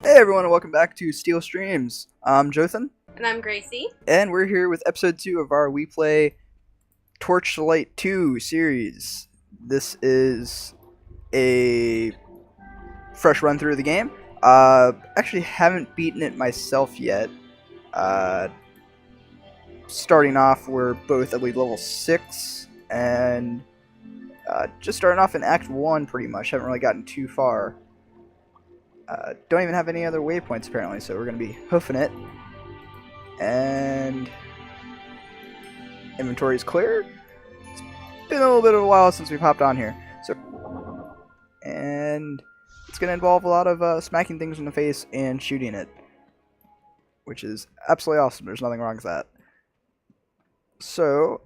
Hey everyone, and welcome back to Steel Streams. I'm Jothan, And I'm Gracie. and we're here with episode 2 of our We Play Torchlight II series. This is a fresh run through of the game. Actually haven't beaten it myself yet. Uh, Starting off, we're both, I believe, level 6, and just starting off in Act 1 pretty much. Haven't really gotten too far. Don't even have any other waypoints apparently, so we're going to be hoofing it. And inventory is clear. It's been a little bit of a while since we've hopped on here, and it's going to involve a lot of smacking things in the face and shooting it, which is absolutely awesome. There's nothing wrong with that. So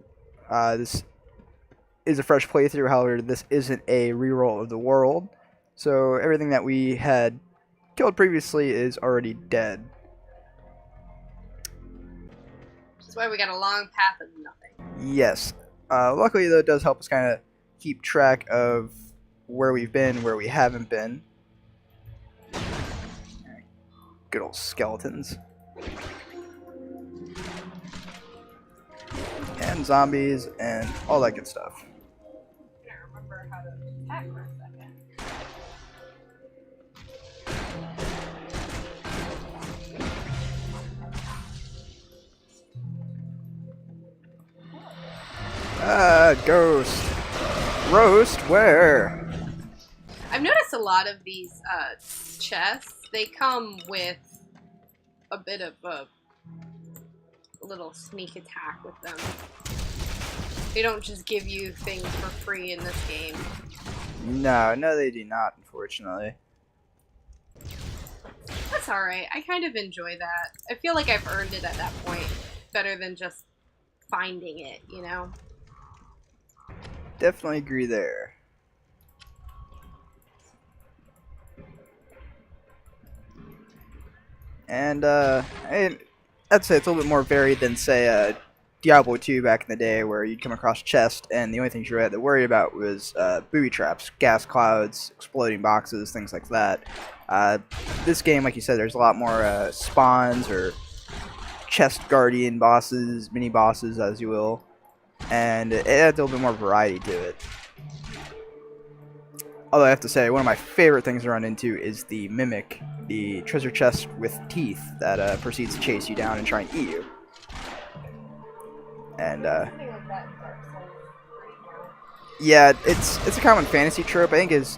this is a fresh playthrough. However, this isn't a reroll of the world, so everything that we had killed previously is already dead. Which is why we got a long path of nothing. Yes. Luckily, though, it does help us kind of keep track of where we've been, where we haven't been. Good old skeletons. And zombies, and all that good stuff. I can't remember how to attack for a second. Ghost. Roast, where? I've noticed a lot of these chests, they come with a bit of a little sneak attack with them. They don't just give you things for free in this game. No, they do not, unfortunately. That's alright. I kind of enjoy that. I feel like I've earned it at that point. Better than just finding it, you know? Definitely agree there. And, I'd say it's a little bit more varied than, say, Diablo 2 back in the day, where you'd come across chests, and the only things you had to worry about was booby traps, gas clouds, exploding boxes, things like that. This game, like you said, there's a lot more spawns or chest guardian bosses, mini bosses, as you will, and it adds a little bit more variety to it. Although I have to say, one of my favorite things to run into is the Mimic, the treasure chest with teeth that proceeds to chase you down and try and eat you. And yeah, it's a common fantasy trope. I think is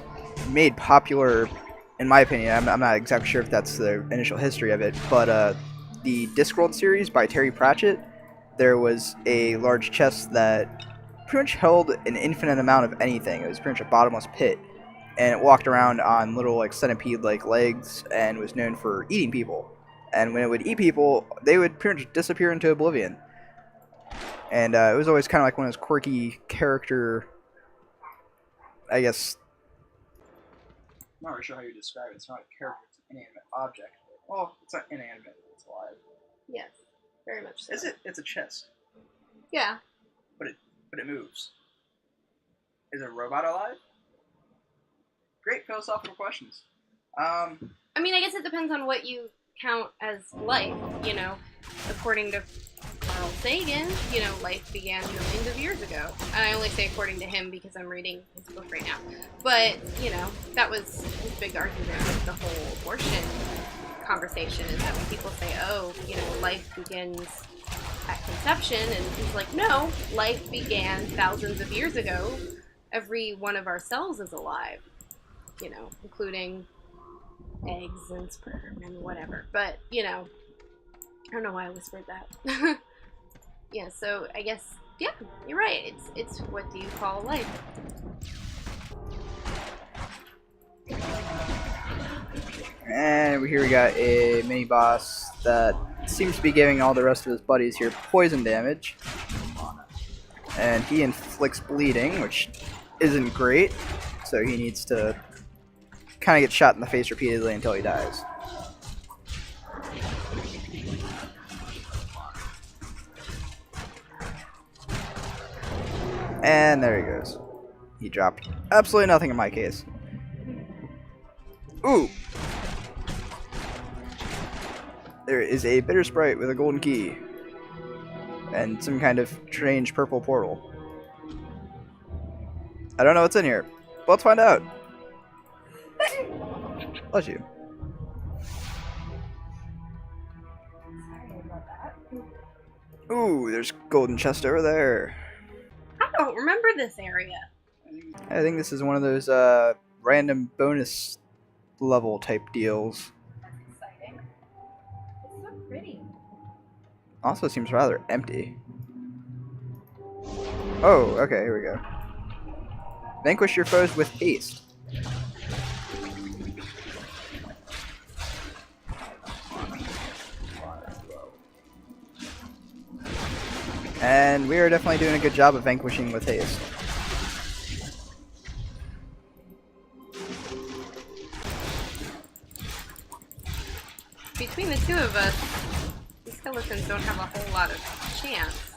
made popular, in my opinion. I'm not exactly sure if that's the initial history of it, but the Discworld series by Terry Pratchett, there was a large chest that pretty much held an infinite amount of anything. It was pretty much a bottomless pit, and it walked around on little like centipede-like legs and was known for eating people. And when it would eat people, they would pretty much disappear into oblivion. And it was always kind of like one of those quirky character, I guess. I'm not really sure how you describe it. It's not a character, it's an inanimate object. Well, it's not inanimate, it's alive. Yes, very much so. Is it? It's a chest. Yeah. But it moves. Is a robot alive? Great philosophical questions. I mean, I guess it depends on what you count as life, you know. According to Carl Sagan, you know, life began millions of years ago. And I only say according to him because I'm reading his book right now. But, you know, that was his big argument with the whole abortion conversation, is that when people say, oh, you know, life begins at conception, and he's like, no, life began thousands of years ago. Every one of our cells is alive, you know, including eggs and sperm and whatever. But, you know, I don't know why I whispered that. Yeah, so I guess, yeah, you're right. It's what do you call life? And here we got a mini boss that seems to be giving all the rest of his buddies here poison damage. And he inflicts bleeding, which isn't great. So he needs to kind of get shot in the face repeatedly until he dies. And there he goes. He dropped absolutely nothing in my case. Ooh! There is a bitter sprite with a golden key. And some kind of strange purple portal. I don't know what's in here, but let's find out. Bless you. Ooh, there's golden chest over there. I don't remember this area. I think this is one of those random bonus level type deals. That's exciting. It's so pretty. Also seems rather empty. Oh, okay, here we go. Vanquish your foes with haste. And we are definitely doing a good job of vanquishing with haste. Between the two of us, the skeletons don't have a whole lot of chance.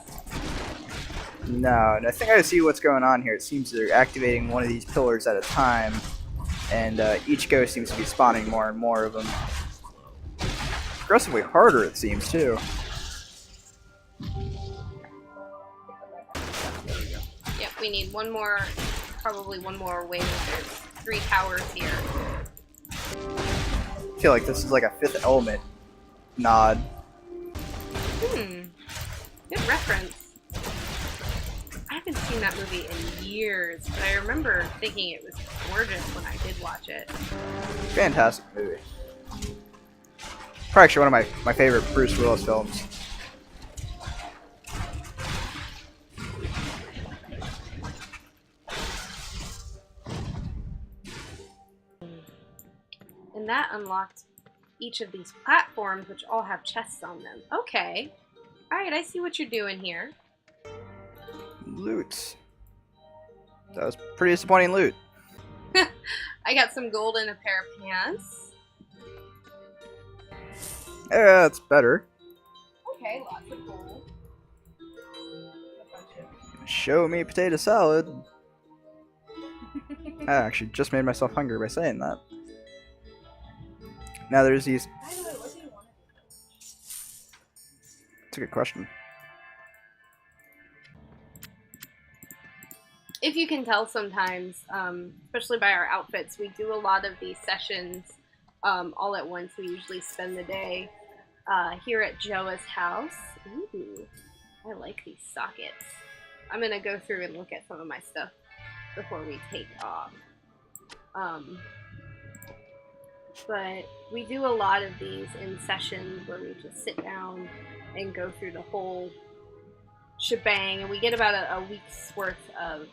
No, and I think I see what's going on here. It seems they're activating one of these pillars at a time, and each ghost seems to be spawning more and more of them. Progressively harder, it seems, too. Yep, we need one more, probably one more wave. There's 3 towers here. I feel like this is like a Fifth Element nod. Good reference. I haven't seen that movie in years, but I remember thinking it was gorgeous when I did watch it. Fantastic movie. Probably actually one of my favorite Bruce Willis films. And that unlocked each of these platforms, which all have chests on them. Okay. Alright, I see what you're doing here. Loot. That was pretty disappointing loot. I got some gold and a pair of pants. Yeah, that's better. Okay, lots of gold. Show me potato salad. I actually just made myself hungry by saying that. Now there's these... That's a good question. If you can tell sometimes, especially by our outfits, we do a lot of these sessions all at once. We usually spend the day here at Joa's house. Ooh, I like these sockets. I'm going to go through and look at some of my stuff before we take off. But we do a lot of these in sessions where we just sit down and go through the whole shebang, and we get about a week's worth of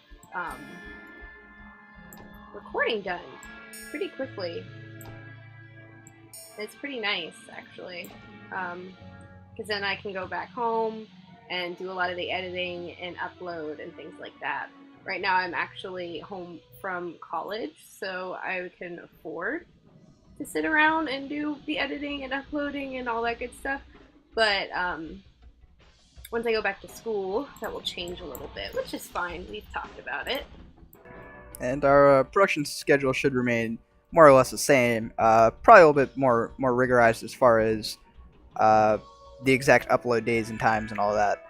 recording done pretty quickly. It's pretty nice, actually, because then I can go back home and do a lot of the editing and upload and things like that. Right now I'm actually home from college, so I can afford to sit around and do the editing and uploading and all that good stuff. But once I go back to school, that will change a little bit, which is fine. We've talked about it. And our production schedule should remain more or less the same. Probably a little bit more rigorized as far as the exact upload days and times and all that.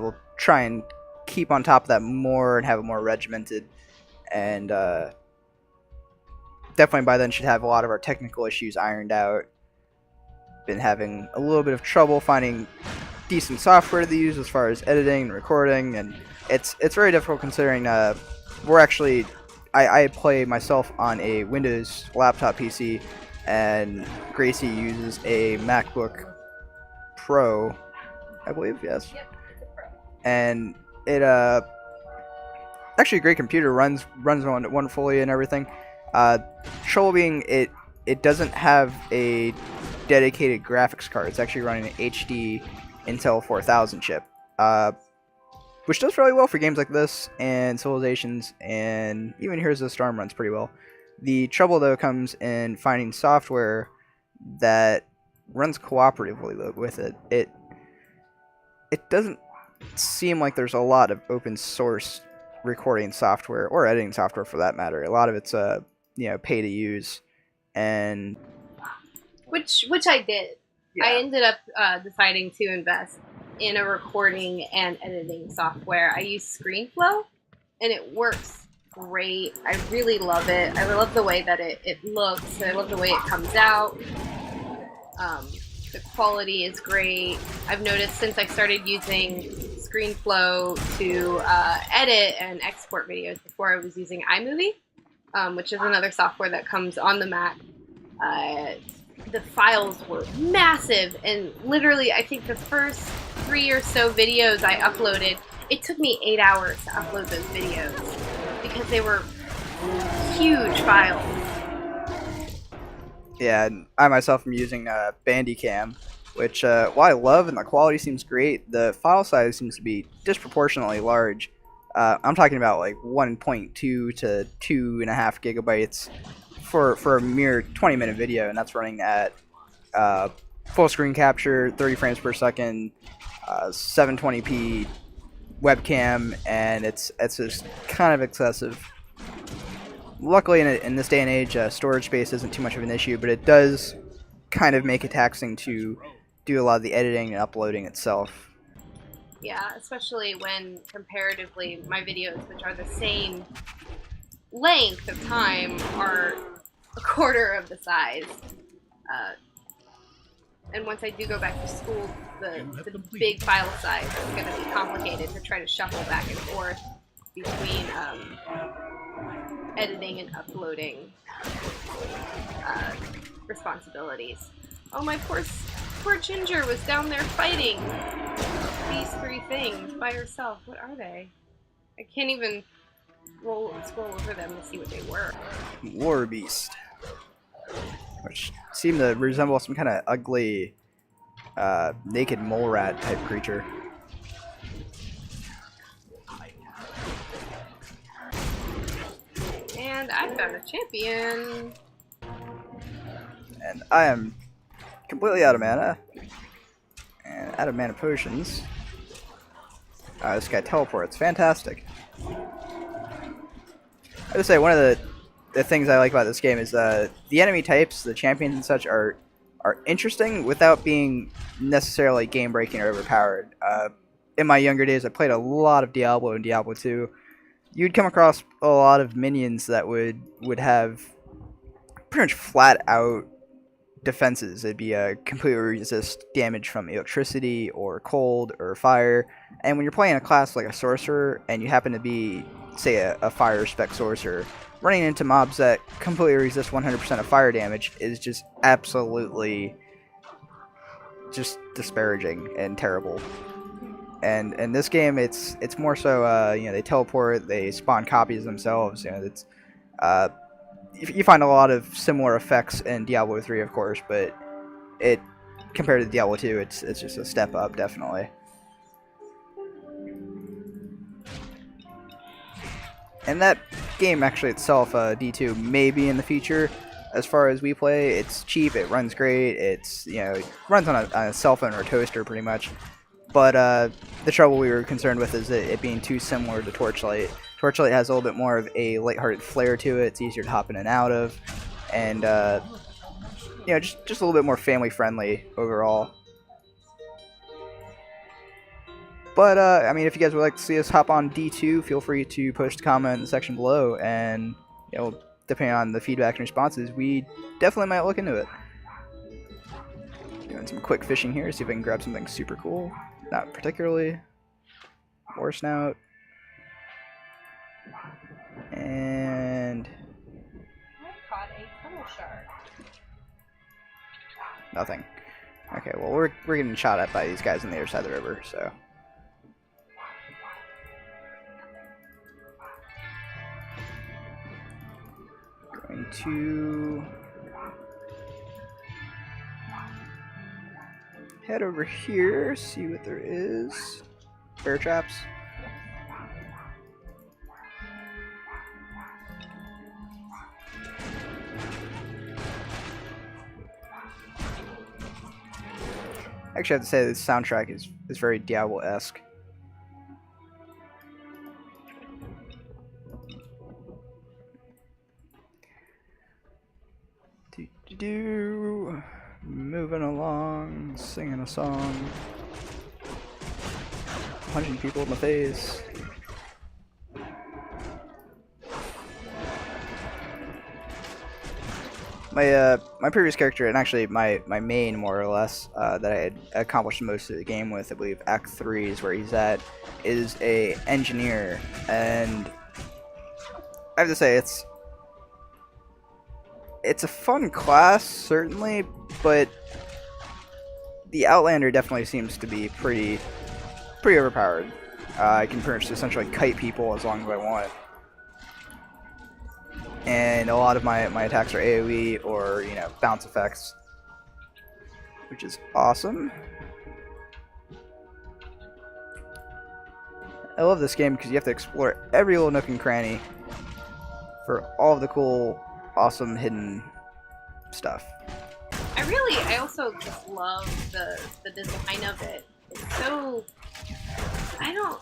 We'll try and keep on top of that more and have it more regimented. And definitely by then should have a lot of our technical issues ironed out. Been having a little bit of trouble finding decent software to use as far as editing and recording, and it's very difficult considering we're actually I play myself on a Windows laptop PC, and Gracie uses a MacBook Pro, I believe, yes. Yep, it's a pro. And it actually a great computer, runs wonderfully and everything. Trouble being it doesn't have a dedicated graphics card. It's actually running an HD Intel 4000 chip, which does really well for games like this and Civilizations, and even Heroes of the Storm runs pretty well. The trouble though comes in finding software that runs cooperatively with it. It doesn't seem like there's a lot of open source recording software or editing software for that matter. A lot of it's pay to use, and Which I did. I Yeah. ended up deciding to invest in a recording and editing software. I use ScreenFlow, and it works great. I really love it. I love the way that it looks. I love the way it comes out. Um, the quality is great. I've noticed since I started using ScreenFlow to edit and export videos. Before I was using iMovie, which is another software that comes on the Mac. The files were massive, and literally, I think the first 3 or so videos I uploaded, it took me 8 hours to upload those videos because they were huge files. Yeah, and I myself am using Bandicam, which while I love and the quality seems great, the file size seems to be disproportionately large. I'm talking about like 1.2 to 2.5 gigabytes for a mere 20-minute video, and that's running at full screen capture, 30 frames per second, 720p webcam, and it's just kind of excessive. Luckily, in this day and age, storage space isn't too much of an issue, but it does kind of make it taxing to do a lot of the editing and uploading itself. Yeah, especially when comparatively my videos, which are the same length of time, are a quarter of the size. Uh, and once I do go back to school, the big file size is going to be complicated to try to shuffle back and forth between editing and uploading uh, responsibilities. Oh, my poor Ginger was down there fighting these three things by herself. What are they? I can't even scroll over them to see what they were. War Beast, which seemed to resemble some kind of ugly, naked mole rat type creature. And I found a champion. And I am completely out of mana. And out of mana potions. This guy teleports. Fantastic. I would say one of the things I like about this game is the enemy types, the champions and such, are interesting without being necessarily game breaking or overpowered. In my younger days, I played a lot of Diablo and Diablo 2. You'd come across a lot of minions that would have pretty much flat out defenses. It'd be a completely resist damage from electricity or cold or fire. And when you're playing a class like a sorcerer and you happen to be, say, a fire spec sorcerer, running into mobs that completely resist 100% of fire damage is just absolutely just disparaging and terrible. And in this game, it's more so they teleport, they spawn copies themselves. It's uh, you find a lot of similar effects in Diablo 3, of course, but it compared to Diablo 2, it's just a step up, definitely. And that game actually itself, D2, may be in the future. As far as we play, it's cheap, it runs great, it runs on a cell phone or a toaster pretty much. But the trouble we were concerned with is it being too similar to Torchlight. Torchlight has a little bit more of a lighthearted flair to it. It's easier to hop in and out of, and just a little bit more family friendly overall. But I mean, if you guys would like to see us hop on D2, feel free to post a comment in the section below, and depending on the feedback and responses, we definitely might look into it. Doing some quick fishing here, see if I can grab something super cool. Not particularly. More snout. And I caught a tunnel shark. nothing. Okay, well we're getting shot at by these guys on the other side of the river, so. Going to head over here, see what there is. Bear traps. Actually, I have to say this soundtrack is very Diablo-esque. Do. Moving along, singing a song, punching people in the face. My previous character, and actually my main more or less, that I had accomplished most of the game with, I believe Act 3 is where he's at, is a engineer, and I have to say it's a fun class certainly, but the Outlander definitely seems to be pretty overpowered. I can pretty much essentially kite people as long as I want. And a lot of my attacks are AoE or, you know, bounce effects, which is awesome. I love this game because you have to explore every little nook and cranny for all of the cool, awesome, hidden stuff. I also just love the design of it. It's so, I don't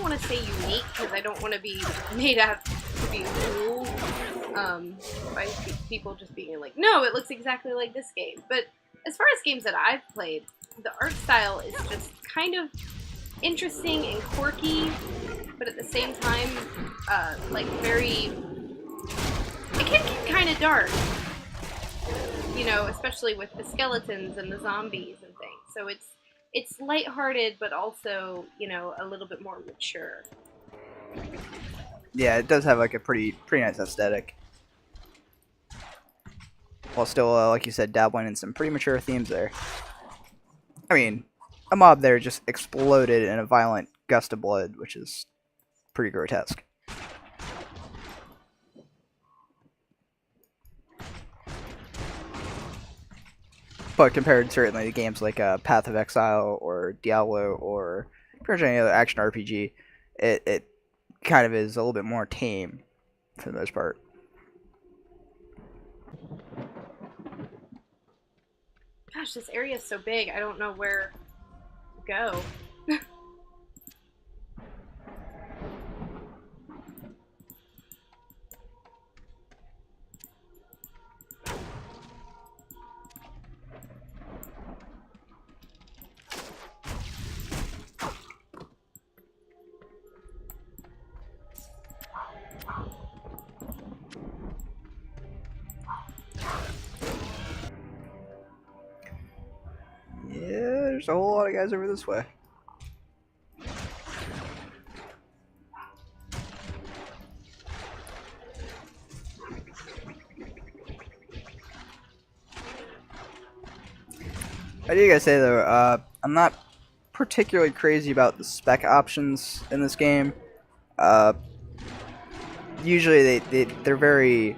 want to say unique because I don't want to be made out to be cool by people just being like, no, it looks exactly like this game. But as far as games that I've played, the art style is just kind of interesting and quirky, but at the same time, like very, it can get kind of dark. You know, especially with the skeletons and the zombies and things. So it's lighthearted, but also, you know, a little bit more mature. Yeah, it does have like a pretty nice aesthetic, while still, like you said, dabbling in some pretty mature themes there. I mean, a mob there just exploded in a violent gust of blood, which is pretty grotesque. But compared certainly to games like Path of Exile or Diablo or pretty much any other action RPG, it kind of is a little bit more tame for the most part. Gosh, this area is so big. I don't know where to go. Yeah, there's a whole lot of guys over this way. I do gotta say though, I'm not particularly crazy about the spec options in this game. Uh, Usually they're very,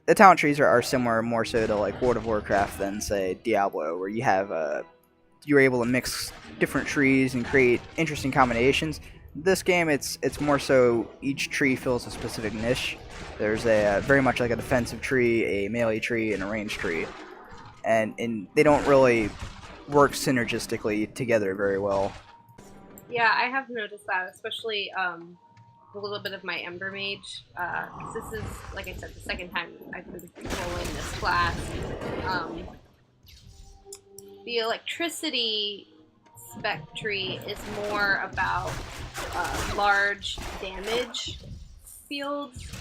the talent trees are similar more so to like World of Warcraft than say Diablo, where you have you're able to mix different trees and create interesting combinations. This game, it's more so each tree fills a specific niche. There's a very much like a defensive tree, a melee tree, and a ranged tree, and they don't really work synergistically together very well. Yeah, I have noticed that, especially a little bit of my Ember Mage. 'Cause this is, like I said, the second time I've been rolling this class. The electricity spec tree is more about large damage fields,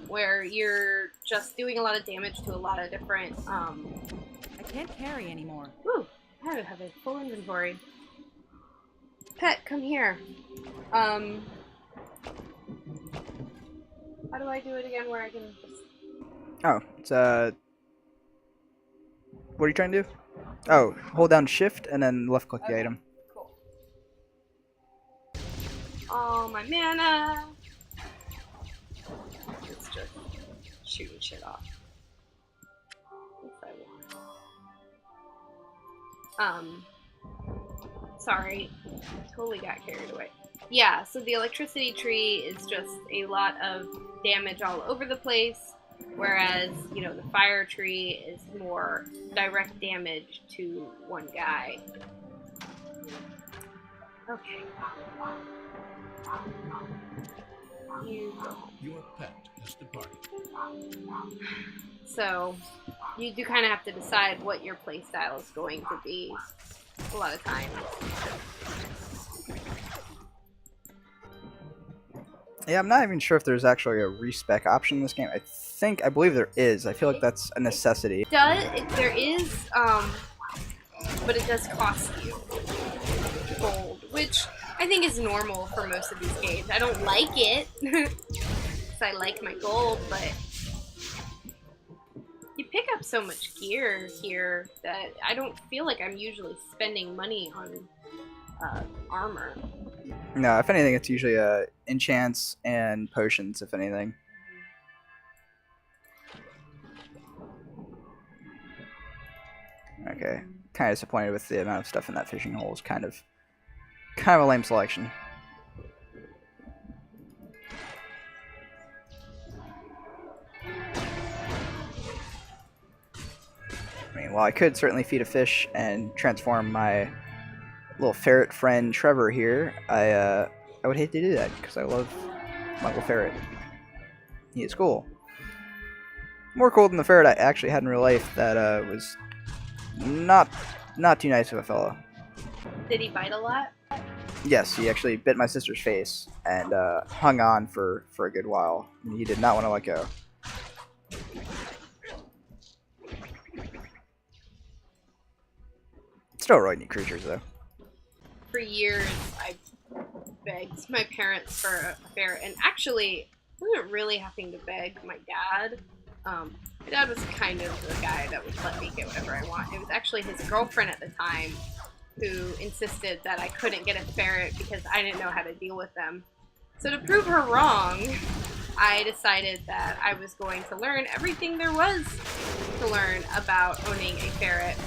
where you're just doing a lot of damage to a lot of different. I can't carry anymore. Whew, I have a full inventory. Pet, come here. How do I do it again where I can just... Oh, it's what are you trying to do? Oh, hold down shift and then left click the item. Cool. Oh, my mana! It's just shooting shit off. Yes, I want. Sorry. Totally got carried away. Yeah, so the electricity tree is just a lot of damage all over the place, whereas, you know, the fire tree is more direct damage to one guy. Okay. You Your pet has departed. So, you do kind of have to decide what your playstyle is going to be a lot of times. Yeah, I'm not even sure if there's actually a respec option in this game. I believe there is. I feel like that's a necessity. There is, but it does cost you gold, which I think is normal for most of these games. I don't like it, because I like my gold, but you pick up so much gear here that I don't feel like I'm usually spending money on armor. No, if anything, it's usually enchants and potions, if anything. Okay, kind of disappointed with the amount of stuff in that fishing hole. Is kind of a lame selection. I mean, while I could certainly feed a fish and transform my little ferret friend Trevor here, I would hate to do that because I love my little ferret. He is cool. More cool than the ferret I actually had in real life that was not too nice of a fellow. Did he bite a lot? Yes, he actually bit my sister's face and hung on for a good while. He did not want to let go. Still really neat creatures though. For years, I begged my parents for a ferret, and actually, I wasn't really having to beg my dad. My dad was kind of the guy that would let me get whatever I want. It was actually his girlfriend at the time who insisted that I couldn't get a ferret because I didn't know how to deal with them. So to prove her wrong, I decided that I was going to learn everything there was to learn about owning a ferret.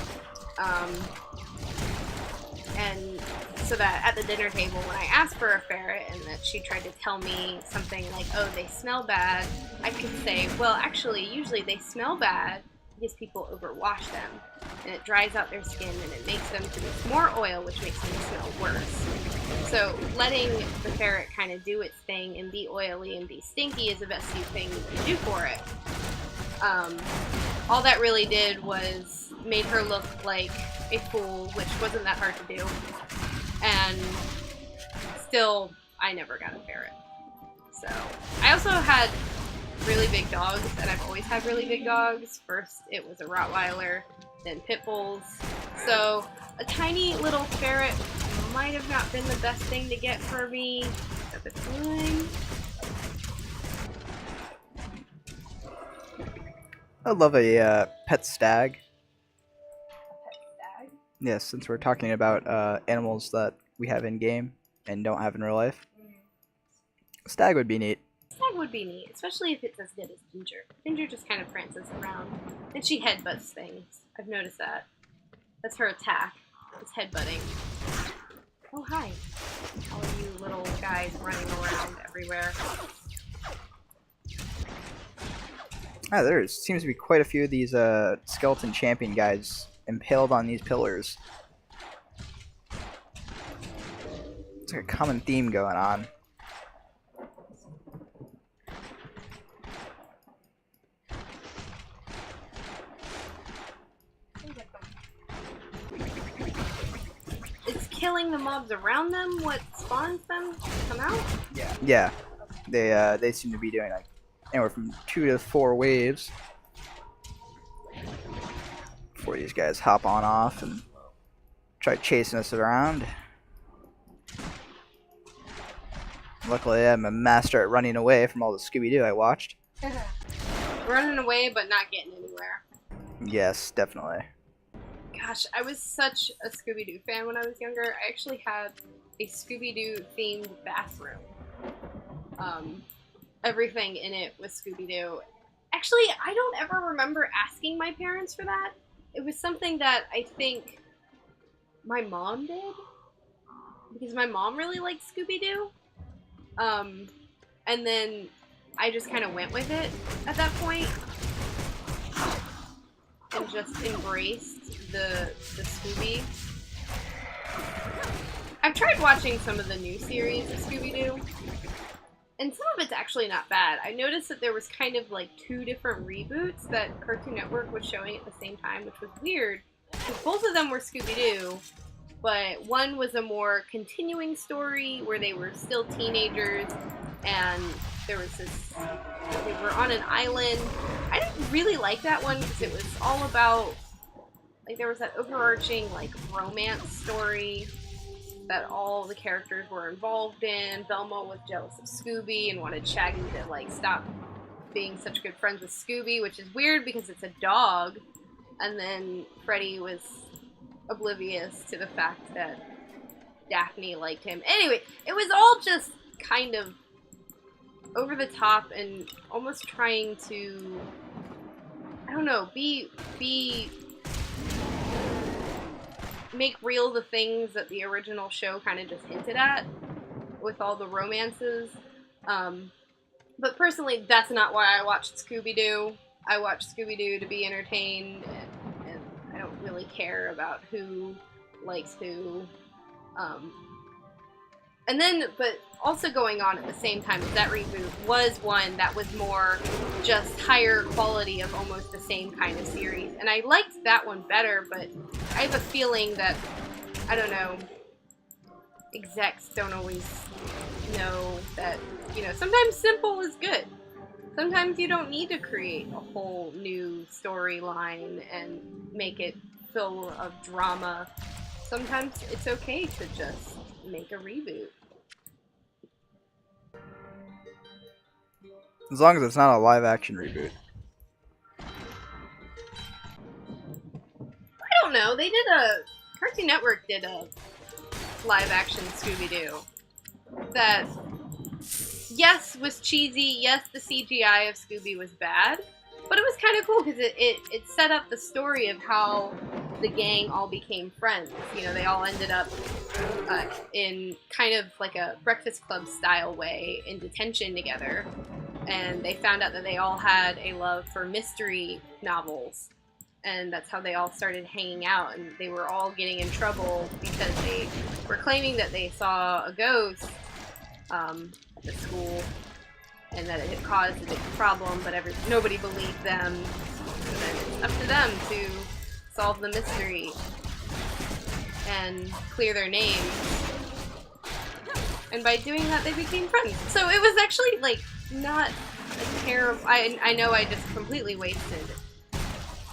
And so that at the dinner table, when I asked for a ferret and that she tried to tell me something like, oh, they smell bad, I could say, well, actually, usually they smell bad because people overwash them. And it dries out their skin and it makes them produce more oil, which makes them smell worse. So letting the ferret kind of do its thing and be oily and be stinky is the best thing you can do for it. All that really did was made her look like a fool, which wasn't that hard to do. And still, I never got a ferret. So, I also had really big dogs, and I've always had really big dogs. First, it was a Rottweiler, then pit bulls. So, a tiny little ferret might have not been the best thing to get for me at the time. I love a pet stag. Stag? Yes, since we're talking about animals that we have in game and don't have in real life. Stag would be neat. Stag would be neat, especially if it's as good as Ginger. Ginger just kind of prances around, and she headbutts things. I've noticed that. That's her attack. It's headbutting. Oh, hi. All of you little guys running around everywhere. Ah, there seems to be quite a few of these skeleton champion guys impaled on these pillars. It's like a common theme going on. Is killing the mobs around them what spawns them to come out? Yeah. They seem to be doing like anywhere from 2 to 4 waves before these guys hop on off and try chasing us around. Luckily, I'm a master at running away from all the Scooby-Doo I watched. Running away but not getting anywhere. Yes, definitely. Gosh, I was such a Scooby-Doo fan when I was younger. I actually had a Scooby-Doo themed bathroom. Everything in it was Scooby-Doo. Actually, I don't ever remember asking my parents for that. It was something that I think my mom did. Because my mom really liked Scooby-Doo. And then I just kind of went with it at that point. And just embraced the Scooby. I've tried watching some of the new series of Scooby-Doo. and some of it's actually not bad. I noticed that there was kind of like 2 different reboots that Cartoon Network was showing at the same time, which was weird, because both of them were Scooby-Doo, but one was a more continuing story where they were still teenagers, and there was this, they were on an island. I didn't really like that one because it was all about, like, there was that overarching, like, romance story that all the characters were involved in. Velma was jealous of Scooby and wanted Shaggy to, like, stop being such good friends with Scooby, which is weird because it's a dog. And then Freddy was oblivious to the fact that Daphne liked him. Anyway, it was all just kind of over the top and almost trying to, I don't know, make real the things that the original show kind of just hinted at with all the romances. But personally, that's not why I watched Scooby-Doo. I watched Scooby-Doo to be entertained, and I don't really care about who likes who. And then, but also going on at the same time as that reboot was one that was more just higher quality of almost the same kind of series. And I liked that one better, but I have a feeling that, I don't know, execs don't always know that, you know, sometimes simple is good. Sometimes you don't need to create a whole new storyline and make it full of drama. Sometimes it's okay to just make a reboot. As long as it's not a live-action reboot. I don't know. They did Cartoon Network did a live-action Scooby-Doo that, yes, was cheesy. Yes, the CGI of Scooby was bad, but it was kind of cool because it set up the story of how the gang all became friends. You know, they all ended up in kind of like a Breakfast Club style way in detention together. And they found out that they all had a love for mystery novels. And that's how they all started hanging out. And they were all getting in trouble because they were claiming that they saw a ghost at the school. And that it had caused a big problem, but nobody believed them. So then it's up to them to solve the mystery and clear their names. And by doing that, they became friends. So it was actually, like, not a terrible... I know I just completely wasted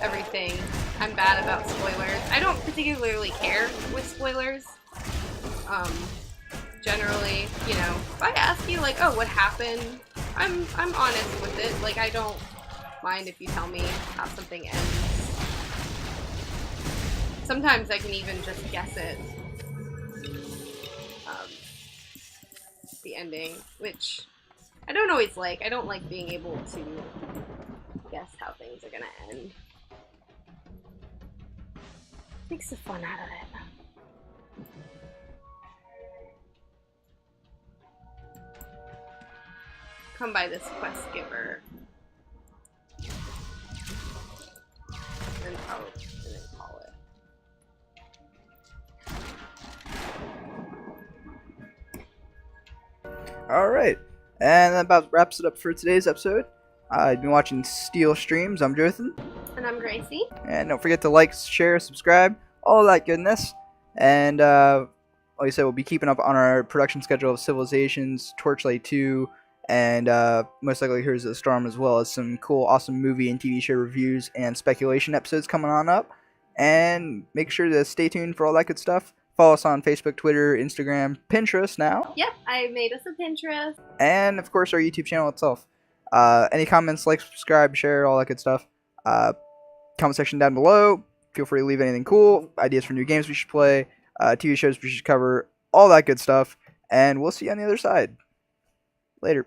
everything. I'm bad about spoilers. I don't particularly care with spoilers. Generally, you know, if I ask you, like, oh, what happened, I'm honest with it. Like, I don't mind if you tell me how something ends. Sometimes I can even just guess it. The ending, which I don't always like. I don't like being able to guess how things are gonna end. Takes the fun out of it. Come by this quest giver. And then call it. Alright, and that about wraps it up for today's episode. I've been watching Steel Streams. I'm Jonathan. And I'm Gracie. And don't forget to like, share, subscribe, all that goodness. And like I said, we'll be keeping up on our production schedule of Civilizations, Torchlight 2, and most likely Heroes of the Storm, as well as some cool, awesome movie and TV show reviews and speculation episodes coming on up. And make sure to stay tuned for all that good stuff. Follow us on Facebook, Twitter, Instagram, Pinterest now. Yep, I made us a Pinterest. And, of course, our YouTube channel itself. Any comments, like, subscribe, share, all that good stuff. Comment section down below. Feel free to leave anything cool. Ideas for new games we should play. TV shows we should cover. All that good stuff. And we'll see you on the other side. Later.